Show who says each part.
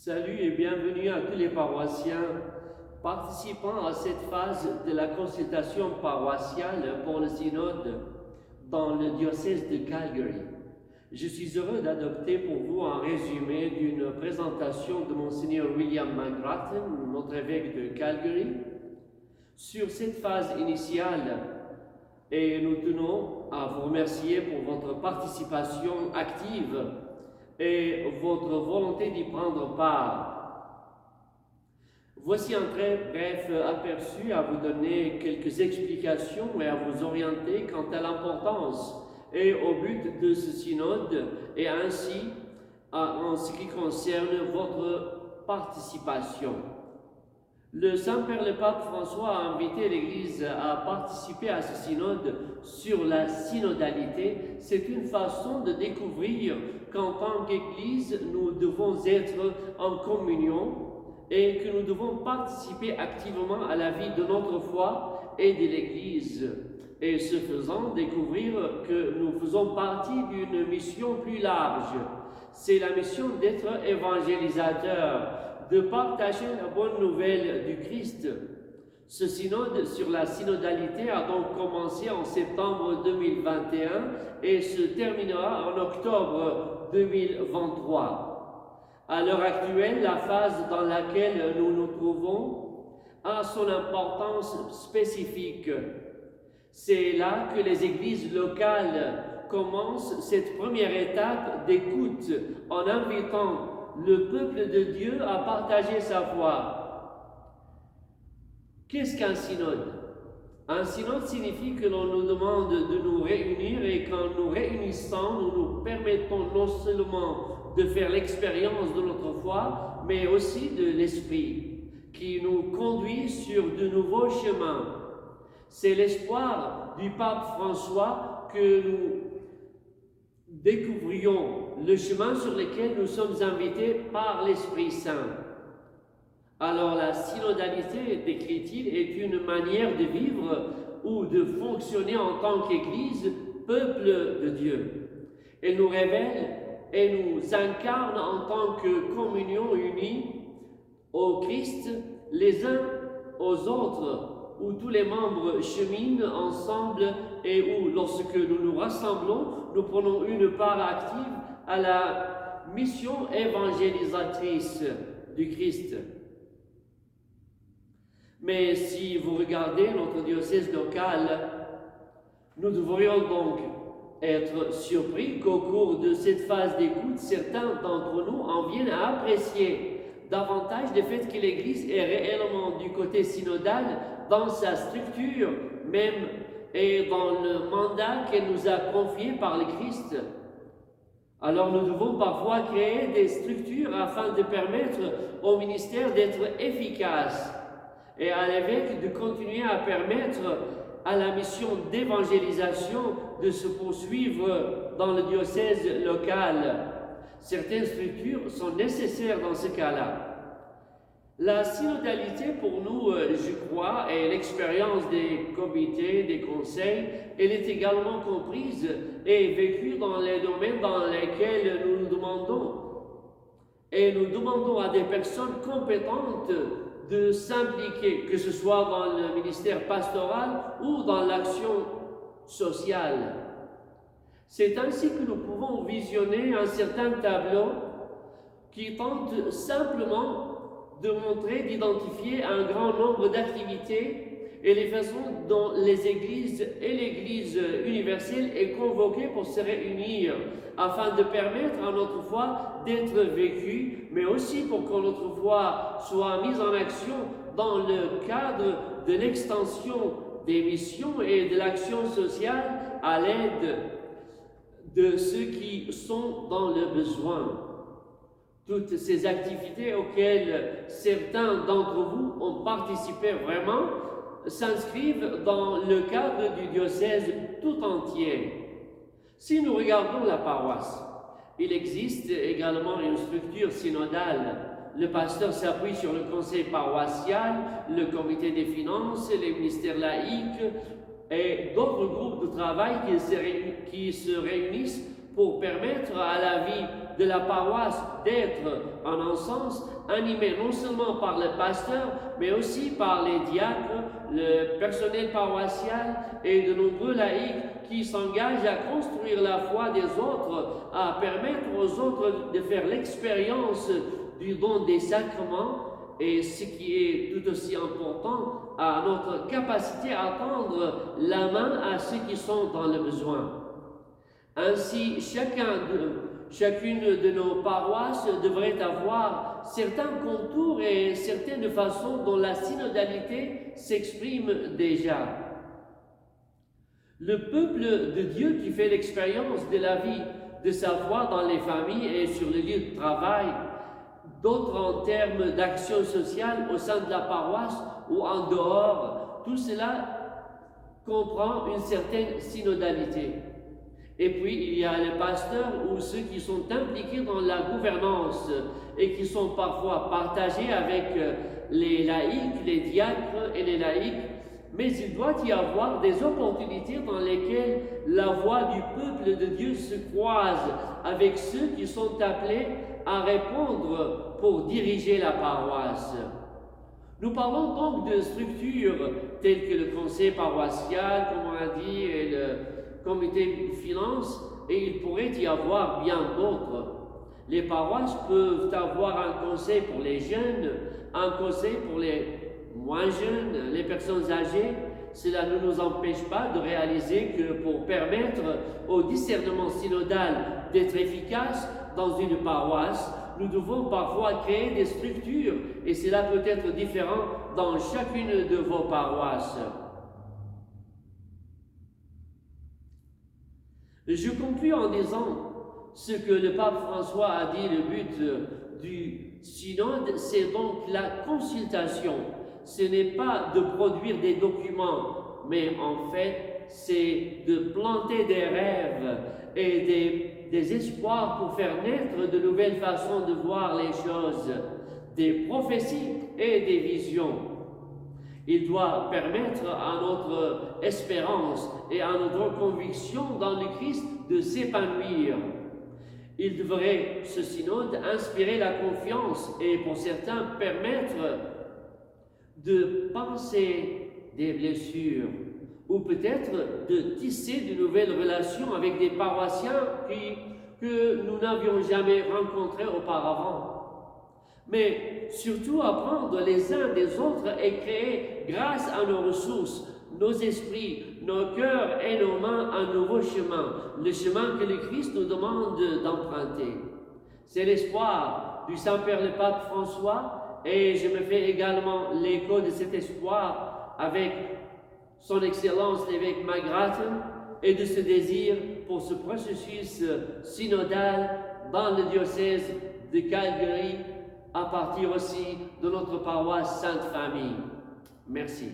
Speaker 1: Salut et bienvenue à tous les paroissiens participant à cette phase de la consultation paroissiale pour le synode dans le diocèse de Calgary. Je suis heureux d'adopter pour vous un résumé d'une présentation de Monseigneur William McGrattan, notre évêque de Calgary, sur cette phase initiale, et nous tenons à vous remercier pour votre participation active et votre volonté d'y prendre part. Voici un très bref aperçu à vous donner quelques explications et à vous orienter quant à l'importance et au but de ce synode et ainsi en ce qui concerne votre participation. Le Saint-Père le Pape François a invité l'Église à participer à ce synode sur la synodalité. C'est une façon de découvrir qu'en tant qu'Église, nous devons être en communion et que nous devons participer activement à la vie de notre foi et de l'Église. Et ce faisant, découvrir que nous faisons partie d'une mission plus large. C'est la mission d'être évangélisateur, de partager la bonne nouvelle du Christ. Ce synode sur la synodalité a donc commencé en septembre 2021 et se terminera en octobre 2023. À l'heure actuelle, la phase dans laquelle nous nous trouvons a son importance spécifique. C'est là que les églises locales commencent cette première étape d'écoute en invitant le peuple de Dieu a partagé sa foi. Qu'est-ce qu'un synode? Un synode signifie que l'on nous demande de nous réunir et qu'en nous réunissant, nous nous permettons non seulement de faire l'expérience de notre foi, mais aussi de l'Esprit qui nous conduit sur de nouveaux chemins. C'est l'espoir du pape François que nous découvrions le chemin sur lequel nous sommes invités par l'Esprit Saint. Alors la synodalité, décrit-il, est une manière de vivre ou de fonctionner en tant qu'Église, peuple de Dieu. Elle nous révèle et nous incarne en tant que communion unie au Christ, les uns aux autres, où tous les membres cheminent ensemble et où, lorsque nous nous rassemblons, nous prenons une part active à la mission évangélisatrice du Christ. Mais si vous regardez notre diocèse local, nous devrions donc être surpris qu'au cours de cette phase d'écoute, certains d'entre nous en viennent à apprécier davantage le fait que l'Église est réellement du côté synodal dans sa structure même et dans le mandat qu'elle nous a confié par le Christ. Alors nous devons parfois créer des structures afin de permettre au ministère d'être efficace et à l'évêque de continuer à permettre à la mission d'évangélisation de se poursuivre dans le diocèse local. Certaines structures sont nécessaires dans ce cas-là. La synodalité pour nous, je crois, et l'expérience des comités, des conseils, elle est également comprise et vécue dans les domaines dans lesquels nous nous demandons. Et nous demandons à des personnes compétentes de s'impliquer, que ce soit dans le ministère pastoral ou dans l'action sociale. C'est ainsi que nous pouvons visionner un certain tableau qui tente simplement de montrer, d'identifier un grand nombre d'activités et les façons dont les églises et l'Église universelle est convoquée pour se réunir afin de permettre à notre foi d'être vécue, mais aussi pour que notre foi soit mise en action dans le cadre de l'extension des missions et de l'action sociale à l'aide de ceux qui sont dans le besoin. Toutes ces activités auxquelles certains d'entre vous ont participé vraiment s'inscrivent dans le cadre du diocèse tout entier. Si nous regardons la paroisse, il existe également une structure synodale. Le pasteur s'appuie sur le conseil paroissial, le comité des finances, les ministères laïcs et d'autres groupes de travail qui se réunissent pour permettre à la vie de la paroisse d'être en un sens animé non seulement par le pasteur, mais aussi par les diacres, le personnel paroissial et de nombreux laïcs qui s'engagent à construire la foi des autres, à permettre aux autres de faire l'expérience du don des sacrements et ce qui est tout aussi important, à notre capacité à tendre la main à ceux qui sont dans le besoin. Ainsi, chacune de nos paroisses devrait avoir certains contours et certaines façons dont la synodalité s'exprime déjà. Le peuple de Dieu qui fait l'expérience de la vie de sa foi dans les familles et sur le lieu de travail, d'autres en termes d'action sociale au sein de la paroisse ou en dehors, tout cela comprend une certaine synodalité. Et puis, il y a les pasteurs ou ceux qui sont impliqués dans la gouvernance et qui sont parfois partagés avec les laïcs, les diacres et les laïcs. Mais il doit y avoir des opportunités dans lesquelles la voix du peuple de Dieu se croise avec ceux qui sont appelés à répondre pour diriger la paroisse. Nous parlons donc de structures telles que le conseil paroissial, comme on a dit, et le comité de finances, et il pourrait y avoir bien d'autres. Les paroisses peuvent avoir un conseil pour les jeunes, un conseil pour les moins jeunes, les personnes âgées. Cela ne nous empêche pas de réaliser que pour permettre au discernement synodal d'être efficace dans une paroisse, nous devons parfois créer des structures et cela peut être différent dans chacune de vos paroisses. Je conclus en disant ce que le pape François a dit, le but du synode, c'est donc la consultation. Ce n'est pas de produire des documents, mais en fait, c'est de planter des rêves et des espoirs pour faire naître de nouvelles façons de voir les choses, des prophéties et des visions. Il doit permettre à notre espérance et à notre conviction dans le Christ de s'épanouir. Il devrait, ce synode, inspirer la confiance et pour certains permettre de penser des blessures ou peut-être de tisser de nouvelles relations avec des paroissiens que nous n'avions jamais rencontrés auparavant. Mais surtout apprendre les uns des autres et créer, grâce à nos ressources, nos esprits, nos cœurs et nos mains, un nouveau chemin, le chemin que le Christ nous demande d'emprunter. C'est l'espoir du Saint-Père le Pape François et je me fais également l'écho de cet espoir avec son Excellence l'évêque McGrattan et de ce désir pour ce processus synodal dans le diocèse de Calgary, à partir aussi de notre paroisse Sainte Famille. Merci.